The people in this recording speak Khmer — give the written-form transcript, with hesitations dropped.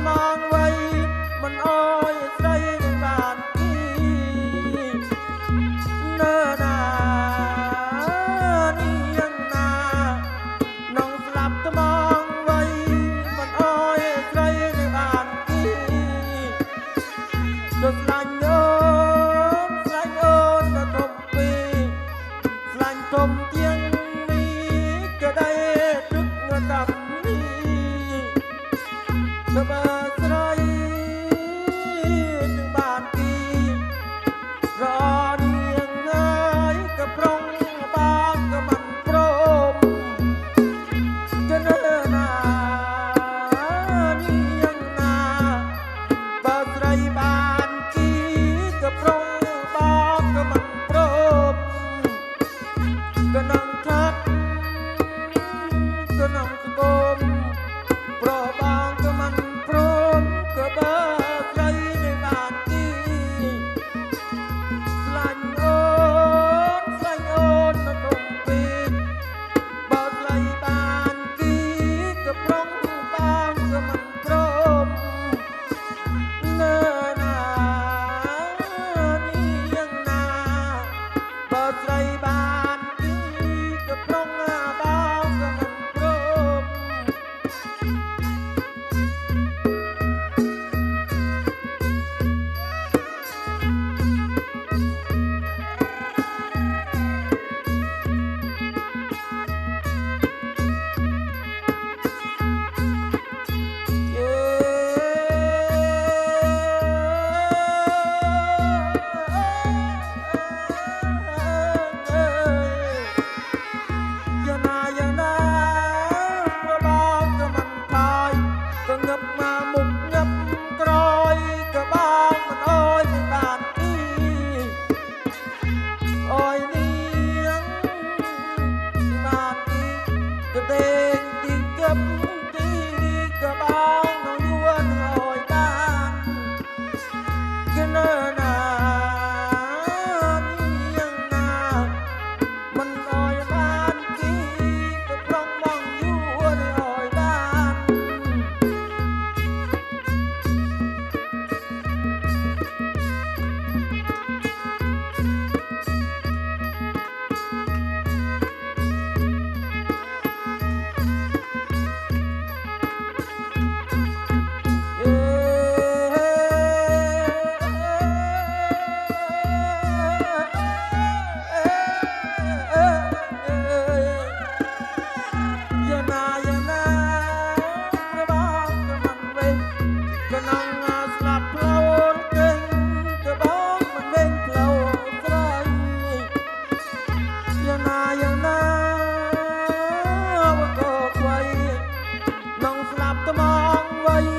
មងវ័យមិនអើយស្រីនឹងបានទីនៅណានេះយ៉ាងណានងស្លាប់ថ្មងវ័យមិនអើយស្រីនឹងបានទីដូចស្លាញ់អូនទៅធំពីស្លាញ់ធំជាងនេះក៏ได้ទឹកងតាំនេះទៅបើស្រីនឹងបានទីរនាងហើយក៏ប្រុងបានក៏មិនព្រមទៅនៅណានេះយ៉ាងណាបើស្រីបានទីក៏ប្រុងបានក៏មិនព្រមក៏នឹងថាก็น้องสกมเพราะบางก็มันพร้อมก็เบอร์ใครในบ้านที่สลายโอนมาตรงปีเบอร์ใครบ้านที่ก็พร้อมบางก็มันพร้อมเนื้อนานี่ยังนาเบอร์ใครบ้านที่ก็พร้อมบางก็มันตมองไว้